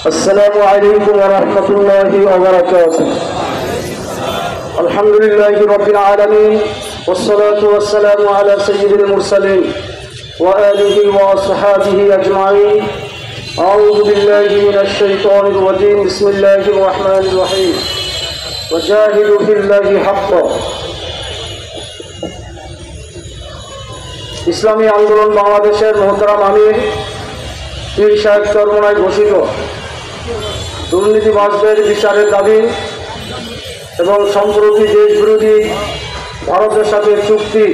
السلام عليكم ورحمة الله وبركاته. الحمد لله رب العالمين والصلاة والسلام على سيد المرسلين وآله وأصحابه أجمعين. أعوذ بالله من الشيطان الرجيم. بسم الله الرحمن الرحيم. وجاهدوا في الله حقا. ইসলামী আন্দোলন বাংলাদেশের মোহতারাম আমির পীর সাহেব চরমনায় ঘোষিত দুর্নীতিবাজদের বিচারের দাবি এবং সম্প্রতি দেশ বিরোধী ভারতের সাথে চুক্তি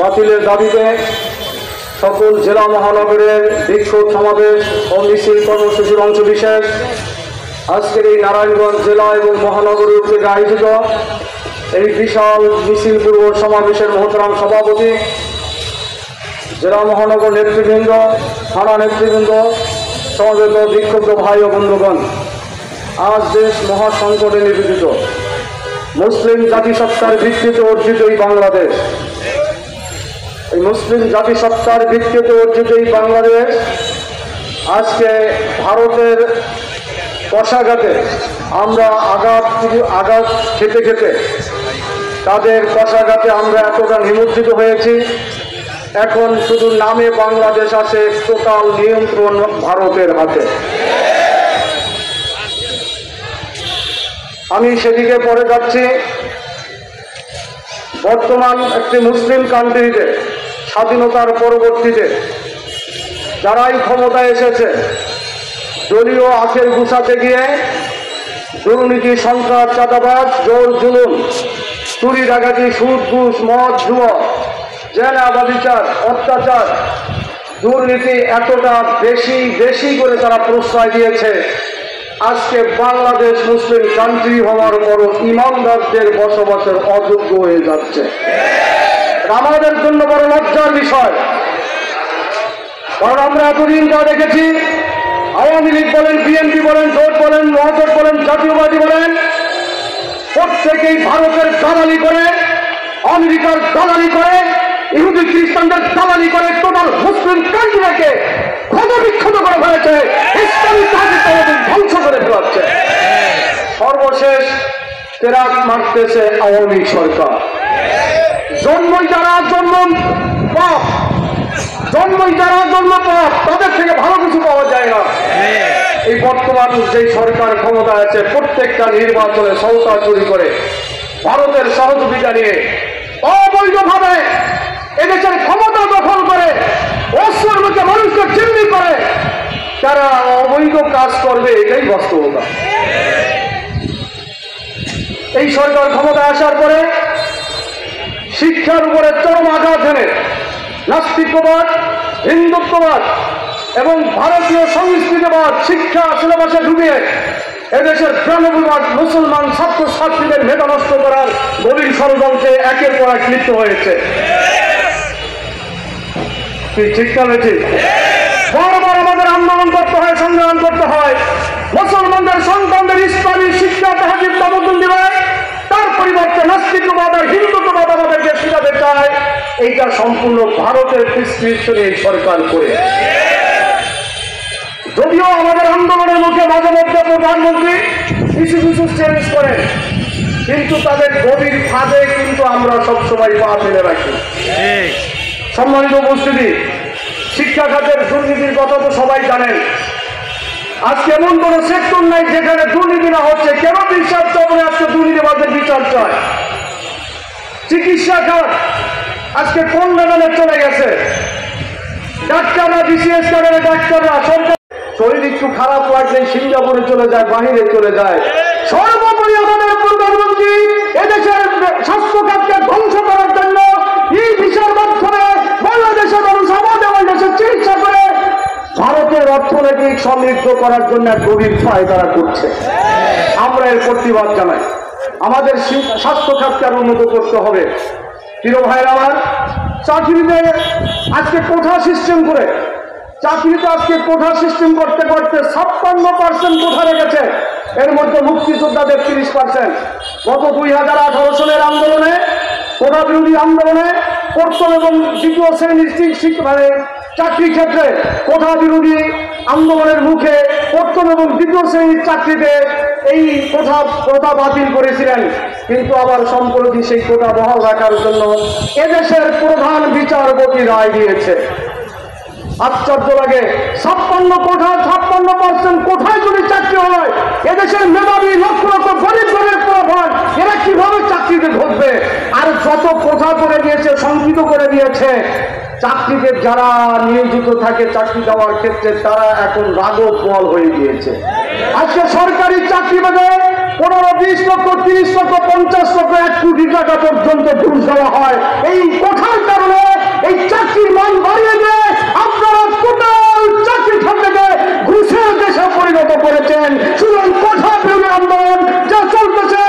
বাতিলের দাবিতে সকল জেলা মহানগরের বিক্ষোভ সমাবেশ ও মিছিল কর্মসূচির অংশবিশেষ আজকের এই নারায়ণগঞ্জ জেলা এবং মহানগরের উদ্যোগে আয়োজিত এই বিশাল মিছিল পূর্ব সমাবেশের মোহতারাম সভাপতি, জেলা মহানগর নেতৃবৃন্দ, থানা নেতৃবৃন্দ, সমবেত বিক্ষুব্ধ ভাই ও বন্ধুগণ, আজ দেশ মহাসংকটে নিবেদিত। মুসলিম জাতিসত্তার ভিত্তিতে অর্জিত এই বাংলাদেশ, এই মুসলিম জাতিসত্তার ভিত্তিতে অর্জিত এই বাংলাদেশ আজকে ভারতের কষাঘাতে আমরা আঘাত খেতে খেতে তাদের কষাঘাতে আমরা এতটা নিমজ্জিত হয়েছি। এখন শুধু নামে বাংলাদেশ আছে, টোটাল নিয়ন্ত্রণ ভারতের হাতে। আমি সেদিকে পরে যাচ্ছি। বর্তমান একটি মুসলিম কান্ট্রিতে স্বাধীনতার পরবর্তীতে যারাই ক্ষমতায় এসেছে দলীয় আখের গুছাতে গিয়ে দুর্নীতি, সন্ত্রাস, চাঁদাবাজ, জোর জুলুম, চুরি ডাকাতি, সুদ ঘুষ, মদ জুয়া, জেনা ব্যভিচার, অত্যাচার, দুর্নীতি এতটা বেশি করে তারা প্রশ্রয় দিয়েছে। আজকে বাংলাদেশ মুসলিম কান্ট্রি হওয়ার পরও ইমানদারদের বসবাসের অযোগ্য হয়ে যাচ্ছে। আমাদের জন্য বড় লজ্জার বিষয়, কারণ আমরা এতদিন যা দেখেছি, আওয়ামী লীগ বলেন, বিএনপি বলেন, জোট বলেন, মহাজোট বলেন, জাতীয়বাদী বলেন, প্রত্যেকেই ভারতের দালালি করে, আমেরিকার দালালি করে, ইহুদি খ্রিস্টানদের দালালি করে টোটাল মুসলিম কান্ট্রিকে ক্ষতবিক্ষত করে ফেলেছে, ইসলামী জাতীয়তাবাদ ধ্বংস করে ফেলাচ্ছে। সর্বশেষ তেরাক মারতেছে আওয়ামী সরকার। জন্মই যারা জন্ম পাপ, তাদের থেকে ভালো কিছু পাওয়া যায় না। এই বর্তমান যে সরকার ক্ষমতা আছে, প্রত্যেকটা নির্বাচনে সৌতা চুরি করে, ভারতের সহযোগিতা নিয়ে অবৈধভাবে এদেশের ক্ষমতা দখল করে, অস্ত্রের মুখে মানুষকে চিহ্নি করে, তারা অবৈধ কাজ করবে, এটাই বাস্তবতা। এই সরকার ক্ষমতা আসার পরে শিক্ষার উপরে চরম আঘাত এনে নাস্তিকবাদ, হিন্দুত্ববাদ এবং ভারতীয় সংস্কৃতিবাদ শিক্ষা সিলেবাসে ঢুকিয়ে এদেশের 92 মুসলমান ছাত্র ছাত্রীদের মেধা নষ্ট করার গভীর ষড়যন্ত্রে একের পর এক লিপ্ত হয়েছে। ঠিক না ঠিক? বারবার আমাদের আন্দোলন করতে হয়, সংগ্রাম করতে হয়। মুসলমানদের সন্তানদের ইসলামী শিক্ষা তাহাজিব তামদ্দুন দিবে, তার পরিবর্তে নাস্তিকবাদ আর হিন্দুত্ববাদ আমাদেরকে শিখাতে চায়। এইটা সম্পূর্ণ ভারতের প্রেসক্রিপশনে এই সরকার করে। যদিও আমাদের আন্দোলনের মুখে মাঝে মধ্যে প্রধানমন্ত্রী কিছু চেঞ্জ করেন, কিন্তু তাদের গভীর ফাঁদে কিন্তু আমরা সবসময় পা ফেলে রাখি। সম্মানিত উপস্থিতি, শিক্ষা খাতের দুর্নীতির কথা তো সবাই জানেন। আজকে এমন কোন সেক্টর নাই যেখানে দুর্নীতি না হচ্ছে। কেন বিচার চলে আজকে দুর্নীতিবাদের বিচার চায়? চিকিৎসা খাত আজকে কোন লেভেলে চলে গেছে? ডাক্তাররা, বিসিএস কার্ডের ডাক্তাররা শরীর একটু খারাপ লাগলে সিঙ্গাপুরে চলে যায়, বাহিরে চলে যায়। সর্বোপরি আমাদের প্রধানমন্ত্রী এদেশের স্বাস্থ্য খাতকে ধ্বংস করার জন্য এই ভিসার মাধ্যমে বাংলাদেশের মানুষ আমাদের দেশের চিকিৎসা করে ভারতের অর্থনৈতিক সমৃদ্ধ করার জন্য গভীর ফায়দা করছে। আমরা এর প্রতিবাদ জানাই। আমাদের স্বাস্থ্য খাতকে আরো উন্নত করতে হবে। প্রিয় ভাইরা আমার, চাকরিতে আজকে কোঠা সিস্টেম করে, চাকরিতে আজকে কোঠা সিস্টেম করতে করতে 56% কোঠা রেখেছে। এর মধ্যে মুক্তিযোদ্ধাদের 30%। গত 2018 সালের আন্দোলনে, কোঠা বিরোধী আন্দোলনে প্রথম এবং দ্বিতীয় শ্রেণীর চাকরি ক্ষেত্রে কোঠা বিরোধী আন্দোলনের মুখে প্রথম প্রথম এবং দ্বিতীয় শ্রেণীর চাকরিতে এই কোটা বাতিল করেছিলেন, কিন্তু আবার সম্প্রতি সেই কোটা বহাল রাখার জন্য এদেশের প্রধান বিচারপতি রায় দিয়েছে। আশ্চর্য লাগে, 56% কোঠায় যদি চাকরি হয়, এদেশের মেধাবী লক্ষ লক্ষ গরিব গরিব প্রধান এরা কিভাবে চাকরিতে ঢুকবে? আর যত কোঠা করে দিয়েছে, সংকিত করে দিয়েছে, চাকরিতে যারা নিয়োজিত থাকে চাকরি দেওয়ার ক্ষেত্রে তারা এখন রাঘব বল হয়ে গিয়েছে। আজকে সরকারি চাকরি পেতে 15, 20 লক্ষ, 30 লক্ষ, 50 লক্ষ, 1 কোটি টাকা পর্যন্ত ঘুষ দেওয়া হয়। এই কোঠার কারণে এই চাকরির মান বাড়িয়ে দিয়ে আপনারা টোটাল চাকরি ক্ষেত্রে ঘুষের দেশে পরিণত করেছেন। শুধু কোঠা বিরোধী আন্দোলন যা চলতেছে,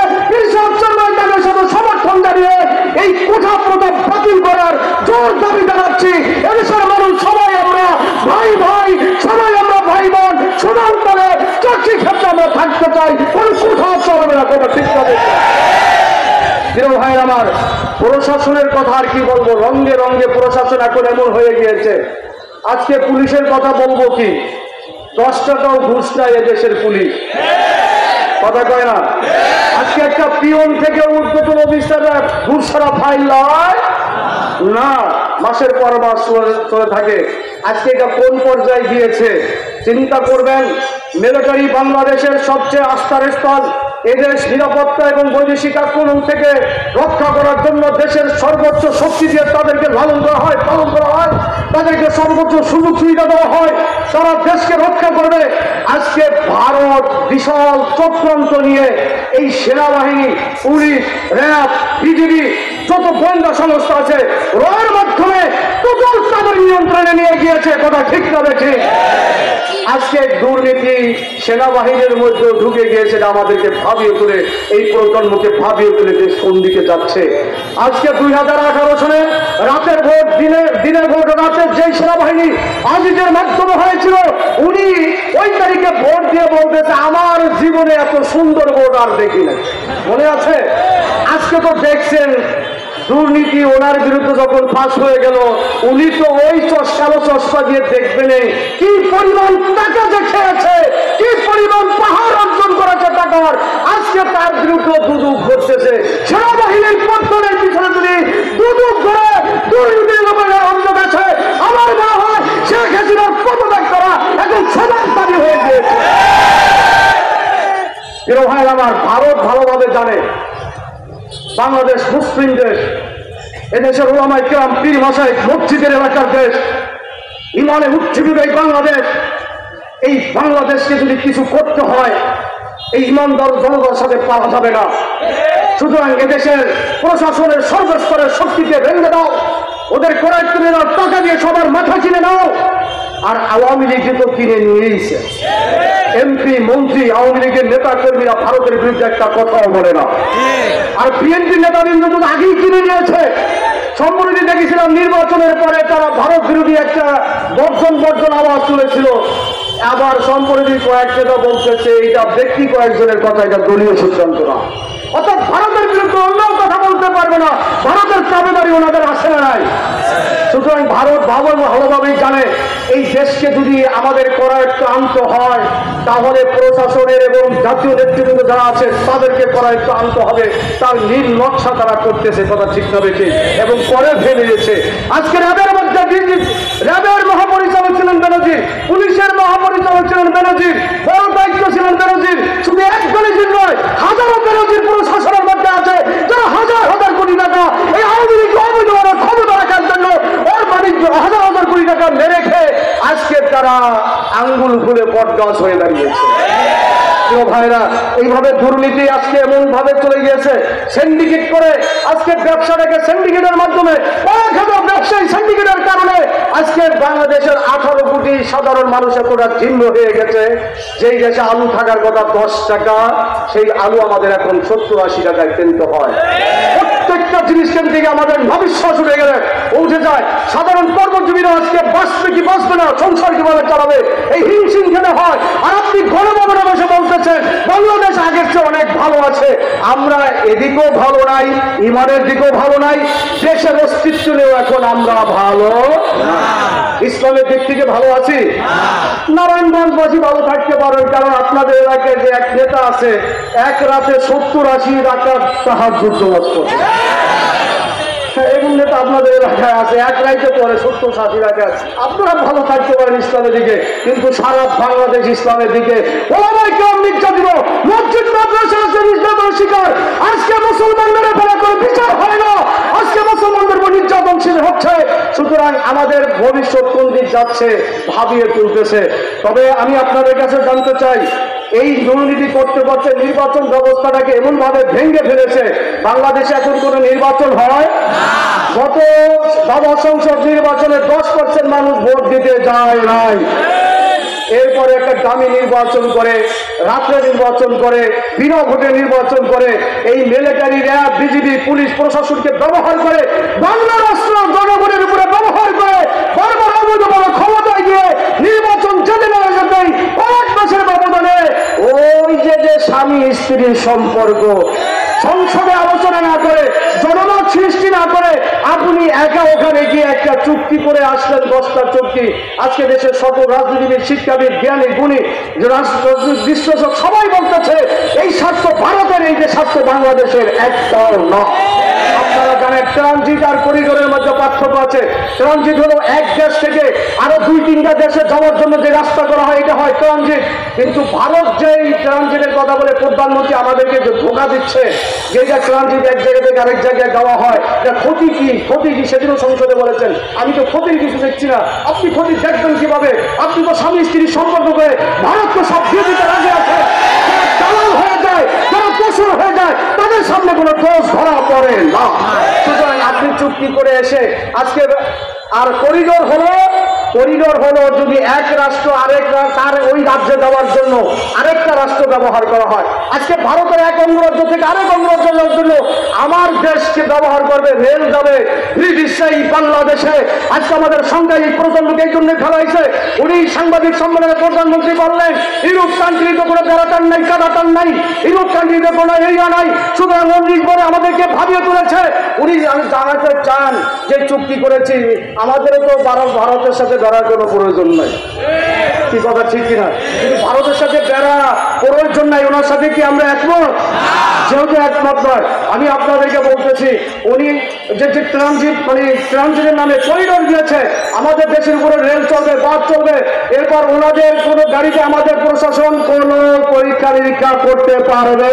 তাদের সাথে সমর্থন জানিয়ে এই কোঠা প্রথা বাতিল করার জোর দাবি জানাচ্ছি। এদেশের মানুষ সবাই আমরা ভাই ভাই, সবাই আমরা ভাই বোন, সমান করে চাকরি ক্ষেত্রে আমরা থাকতে চাই। কোন কোথাও চলবে না, কথা ঠিক হবে। প্রিয় ভাই আমার, প্রশাসনের কথা আর কি বলবো, রঙে রঙে প্রশাসন এখন এমন হয়ে গিয়েছে। আজকে পুলিশের কথা বলবো কি, 10 টাকাও ঘুষ নেয় এদেশের পুলিশ, কথা কয় না। আজকে একটা পিয়ন থেকে ঊর্ধ্বতন অফিসাররা ঘুষ ছাড়া ফাইল লয় না, মাসের পর মাস চলে থাকে। আজকে এটা কোন পর্যায়ে গিয়েছে চিন্তা করবেন। মিলিটারি বাংলাদেশের সবচেয়ে আস্থার স্থল। এদেশ নিরাপত্তা এবং বৈদেশিক আক্রমণ থেকে রক্ষা করার জন্য দেশের সর্বোচ্চ শক্তি দিয়ে তাদেরকে লালন করা হয়, পালন করা হয়, তাদেরকে সর্বোচ্চ সুযোগ সুবিধা দেওয়া হয়, তারা দেশকে রক্ষা করবে। আজকে ভারত বিশাল চক্রান্ত নিয়ে এই সেনাবাহিনী, পুলিশ, র্যাব, বিজিবি, যত গোয়েন্দা সংস্থা আছে রয়ের মাধ্যমে টোটাল তাদের নিয়ন্ত্রণে নিয়ে গিয়েছে, কথা ঠিক না ঠিক। আজকে দুর্নীতি সেনাবাহিনীর মধ্যে ঢুকে গিয়েছে, আমাদেরকে ভাবিয়ে তুলে, এই প্রজন্মকে ভাবিয়ে তুলে দেশ কোন দিকে যাচ্ছে। আজকে 2018 সালে রাতের ভোট, দিনের ভোট, রাতের যে সেনাবাহিনী আজিজের মাধ্যমে হয়েছিল, উনি ওই তারিখে ভোট দিয়ে বলতেছে আমার জীবনে এত সুন্দর ভোট আর দেখি না, মনে আছে? আজকে তো দেখছেন দুর্নীতি ওনার বিরুদ্ধে যখন ফাঁস হয়ে গেল, উনি তো ওই কালো চশমা দিয়ে দেখবেন কি পরিমাণ টাকা যে খেয়েছে, কি পরিমাণ পাহাড় অর্জন করেছে টাকার। আজকে তার বিরুদ্ধে দুদক ঘটতেছে। সেনাবাহিনীর পত্তনের পিছনে যদি দুদক করে দুর্নীতির অভিযোগ আছে, আমার মনে হয় শেখ হাসিনার পদত্যাগ করা এখন সবার দাবি হয়ে গিয়েছে। প্রিয় ভাই আমার, ভারত ভালোভাবে জানে বাংলাদেশ মুসলিম দেশ, এদেশের ওলামায়ে কেরাম পীর মাশায়েখ মসজিদের এলাকার দেশ, ইমানে উজ্জীবিত এই বাংলাদেশ। এই বাংলাদেশকে যদি কিছু করতে হয়, এই ইমানদার জনতার সাথে পারা যাবে না। সুতরাং এদেশের প্রশাসনের সর্বস্তরের শক্তিকে ভেঙে দাও, ওদের করায় তুলে দাও, টাকা দিয়ে সবার মাথা কিনে নাও। আর আওয়ামী লীগ তো কিনে নিয়েছে, এমপি মন্ত্রী আওয়ামী লীগের নেতা কর্মীরা ভারতের বিরুদ্ধে একটা কথাও বলে না। আর বিএনপি নেতাবৃন্দ তো আগেই কিনে নিয়েছে। সম্প্রতি দেখেছিলাম নির্বাচনের পরে তারা ভারত বিরোধী একটা বর্জন আওয়াজ তুলেছিল। আবার সম্প্রতি কয়েক নেতা বলতেছে এটা ব্যক্তি কয়েকজনের কথা, এটা দলীয় সিদ্ধান্ত না। অর্থাৎ ভারতের বিরুদ্ধে অন্য কথা বলতে পারবে না, ভারতের দাবিদারি ওনাদের আসে না নাই। সুতরাং ভারত ভালোভাবেই জানে এই দেশকে যদি আমাদের করায়ত্ত আনতে হয়, তাহলে প্রশাসনের এবং জাতীয় নেতৃবৃন্দ যারা আছে তাদেরকে করায়ত্ত আনতে হবে। তার নীল নকশা তারা করতেছে, কথা ঠিক না বেশি, এবং করে ফেলে দিয়েছে। আজকে র্যাবের মধ্যে র্যাবের মহাপরিচালক ছিলেন বেনজির, পুলিশের মহাপরিচালক ছিলেন বেনজির, বড় দায়িত্ব ছিলেন বেনজির। শুধু এক বেনজির নয়, হাজারো বেনজির প্রশাসনের মধ্যে আছে, যারা হাজার হাজার কোটি টাকা এই আওয়ামী লীগ অবৈধভাবে ক্ষমতা রাখার জন্য ওর বাণিজ্য হাজার হাজার কোটি টাকা মেরে খেয়ে আজকে তারা আঙ্গুল ফুলে বটগাছ হয়ে দাঁড়িয়েছে। প্রিয় ভাইরা, এইভাবে দুর্নীতি আজকে এমন ভাবে চলে গিয়েছে, সিন্ডিকেট করে আজকে ব্যবসাটাকে সিন্ডিকেটের মাধ্যমে ব্যবসায়ী সিন্ডিকেটের কারণে আজকে বাংলাদেশের 18 কোটি সাধারণ মানুষের কোটা চিহ্ন হয়ে গেছে। যেই দেশে আলু থাকার কথা 10 টাকা, সেই আলু আমাদের এখন 70-80 টাকায় কিনতে হয়। প্রত্যেকটা জিনিসের দিকে আমাদের ভবিষ্যৎ উঠে গেলে উঠে যায়। সাধারণ কর্মজীবীরা আজকে বাঁচবে কি বাঁচবে না, সংসার কিভাবে চালাবে, এই হিমশিম খেতে হয়। আর আপনি গণভবনে বসে বলতেছেন বাংলাদেশ আগের চেয়ে অনেক ভালো আছে। আমরা এদিকেও ভালো নাই, ইমানের দিকেও ভালো নাই, দেশের অস্তিত্ব নিয়েও এখন আমরা ভালো না। ইসলামের দিক থেকে ভালো আছি? নারায়ণগঞ্জবাসী ভালো থাকতে পারেন, কারণ আপনাদের এলাকায় যে এক নেতা আছে এক রাতে 70-80 রাকাত তাহাজ্জুদ নামাজ পড়ে। এগুলো নেতা আপনাদের এলাকায় আছে, এক রাইতে পরে 70-80 রাকাত। আপনারা ভালো থাকতে পারেন ইসলামের দিকে, কিন্তু সারা বাংলাদেশ ইসলামের দিকে ওলামায়ে কেরাম নির্যাতিত, মসজিদ মাদ্রাসা আছে নির্যাতনের শিকার। আজকে মুসলমানদের বেলা করে বিচার হয় না, আজকে মুসলমানদের উপর নির্যাতনশীল হচ্ছে। সুতরাং আমাদের ভবিষ্যৎ কোন দিক যাচ্ছে ভাবিয়ে তুলতেছে। তবে আমি আপনাদের কাছে জানতে চাই, এই দুর্নীতি করতে করতে নির্বাচন ব্যবস্থাটাকে এমন ভাবে ভেঙে ফেলেছে, বাংলাদেশে এখন কোনো নির্বাচন হয়। গত দ্বাদশ সংসদ নির্বাচনে 10% মানুষ ভোট দিতে যায় নাই। এরপরে একটা দামি নির্বাচন করে, রাত্রে নির্বাচন করে, বিনা ভোটে নির্বাচন করে, এই মিলিটারি, র্যাব, বিজিবি, পুলিশ প্রশাসনকে ব্যবহার করে, বাংলা রাষ্ট্র জনগণের উপরে ব্যবহার করে, বারবার অবৈধভাবে ক্ষমতায় গিয়ে নির্বাচন যেতে না যেতেই কয়েক মাসের ব্যবধানে ওই যে স্বামী স্ত্রীর সম্পর্ক সংসদে আলোচনা না করে, জনমত সৃষ্টি না করে আপনি একা ওখানে গিয়ে একটা চুক্তি করে আসলেন, 10টা চুক্তি। আজকে দেশের সকল রাজনীতিবিদ, শিক্ষাবিদ, জ্ঞানী, গুণী, বিশ্লেষক সবাই বলতেছে এই স্বার্থ ভারতের, এই যে স্বার্থ বাংলাদেশের একটাও না। আপনারা জানেন ট্রানজিট আর করিডোরের মধ্যে পার্থক্য আছে। ট্রানজিট হলো এক দেশ থেকে আরো 2-3টা দেশে যাওয়ার জন্য যে রাস্তা করা হয়, এটা হয় ট্রানজিট। কিন্তু ভারত যে এই ট্রানজিটের কথা বলে প্রধানমন্ত্রী আমাদেরকে যে ধোঁকা দিচ্ছে, যে ট্রানজিট এক জায়গা থেকে আরেক জায়গায় যাওয়া হয়, এটা ক্ষতি কি সেদিনও সংসদে বলেছেন। আমি তো ক্ষতির কিছু দেখছি না। আপনি ক্ষতি দেখবেন কিভাবে? আপনি তো স্বামী স্ত্রীর সম্পর্ক করে ভারতকে সব দিয়ে দিতে রাজি আছে। দালাল হয়ে যায়, যারা দোষর হয়ে যায়, তাদের সামনে কোনো দোষ ধরা পড়ে না। সুতরাং আপনি চুক্তি করে এসে আজকে আর করিডোর হলো যদি এক রাষ্ট্র আরেক তার ওই রাজ্যে যাওয়ার জন্য আরেকটা রাষ্ট্র ব্যবহার করা হয়। আজকে ভারতের এক অঙ্গরাজ্য থেকে আরেক অঙ্গরাজ্য যাওয়ার জন্য আমার দেশকে ব্যবহার করবে, রেল যাবে, ব্রিটিশরাই বাংলাদেশে। আজকে আমাদের সঙ্গে এই প্রজন্মকে এই জন্য ফেলাইছে। উনি সাংবাদিক সম্মেলনে প্রধানমন্ত্রী বললেন ইউরোপ কান্ট্রিতে কোনো বেড়াটান নাই, কাদাটান নাই, ইউরোপ কান্ট্রিতে কোনো এরিয়া নাই। সুতরাং উনি বলে আমাদেরকে ভাবিয়ে তুলেছে। উনি জানাতে চান যে চুক্তি করেছি, আমাদেরও তো ভারতের সাথে বেড়ার কোনো প্রয়োজন নাই। কি কথা ঠিক কিনা? কিন্তু ভারতের সাথে বেড়া প্রয়োজন নাই, ওনার সাথে কি আমরা একমত? যেহেতু একমত নয়, আমি আপনাদেরকে বলতেছি উনি যে ট্রানজিট ট্রানজিটের নামে করিডোর দিয়েছে, আমাদের দেশের উপরে রেল চলবে, বাস চলবে। এরপর ওনাদের কোনো গাড়িতে আমাদের প্রশাসন কোনো পরীক্ষা নিরীক্ষা করতে পারবে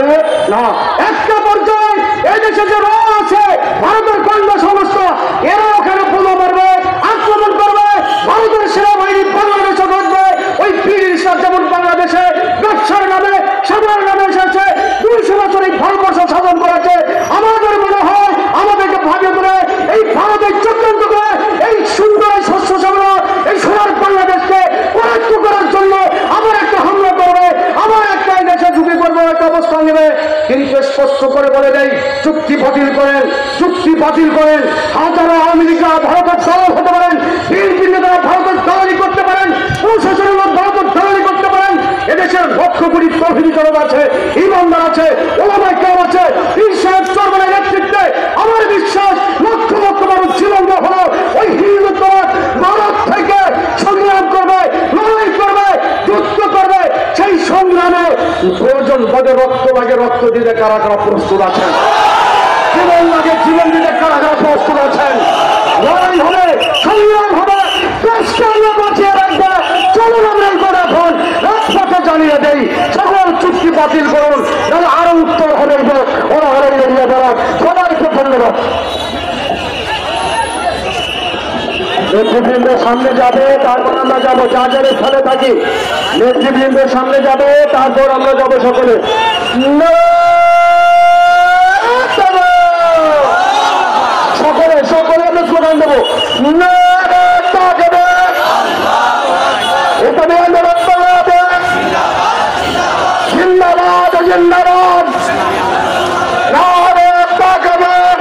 না। একটা পর্যায়ে এই দেশে যে র আছে, ভারতের গোয়েন্দা সংস্থা, এরা ওখানে বোমা মারবে, আক্রমণ করবে, ভারতের সেনাবাহিনী বাংলাদেশে ঢুকবে। ওই ব্রিটিশরা যেমন বাংলাদেশে ব্যবসার নামে, সাধারণ নামে এসেছে, 200 বছর এই ভারতবর্ষ শাসন করেছে। আমাদের মনে হয় আমাদেরকে ভাবিয়ে করে এই ভারতের চক্রান্ত করে এই সুন্দর শস্য শ্যামলা এই সোনার বাংলাদেশকে পরাস্ত করার জন্য আবার একটা হামলা করবে, আবার একটা এই দেশে ঝুঁকি করবে, একটা অবস্থান নেবে। কিন্তু স্পষ্ট করে বলে দেয় চুক্তি বাতিল করেন, চুক্তি বাতিল করেন। হাজারো আওয়ামী লীগরা ভারতের দালাল হতে পারেন, বিএনপি নেতারা ভারতের দালালি করতে পারেন, প্রশাসনের লোক ভারতের দালালি করতে পারেন। এদেশের লক্ষ কোটি তৌহিদি জনতা আছে, ইমানদার আছে, ওলামায়ে কেরাম আছে, পীর সাহেব চরমনের নেতৃত্বে আমার বিশ্বাস লক্ষ লক্ষ মানুষ জীবন হলো ওই হিন্দুত্ববাদ ভারত থেকে সংগ্রাম করবে, লড়াই করবে, যুদ্ধ করবে। সেই সংগ্রামে প্রয়োজন পদে রক্ত লাগে, রক্ত দিতে কারা কারা প্রস্তুত আছেন? জীবন লাগে, জীবন দিতে কারা কারা প্রস্তুত আছেন? লড়াই হবে, সংগ্রাম হবে, দেশকে আমরা বাঁচিয়ে রাখবে। চলুন আমরা এখন রাজপথে জানিয়ে দেই, সকল চুক্তি বাতিল করুন, আরো উত্তর হবে ওরা হলে এরিয়া দ্বারা। সবাইকে ধন্যবাদ। নেতৃবৃন্দের সামনে যাবে, তারপর আমরা যাবো, যা যাদের স্থানে থাকি নেতৃবৃন্দের সামনে যাবে, তারপর আমরা যাবো সকলে। সকলে সকলে আমরা স্লোগান দেবো, জিন্দাবাদ জিন্দাবাদ,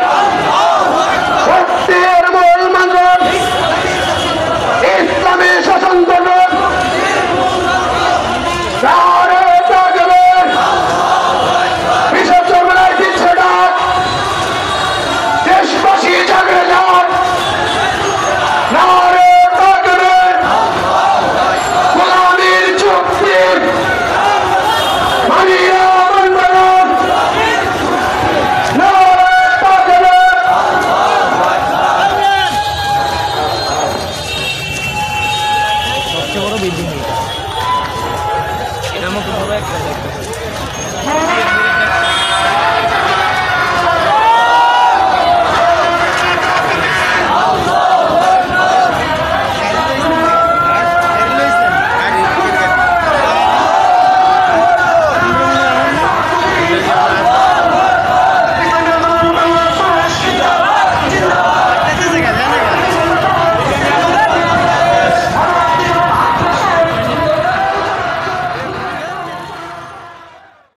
সত্যের মূল মন্ত্র ইসলামী শাসন করুন, বিশেষ চর্মনায় দিচ্ছে ডাক, দেশবাসী জাগরে যান, নারে তাকবীর, দিন এটা এটার মতো বড় একটা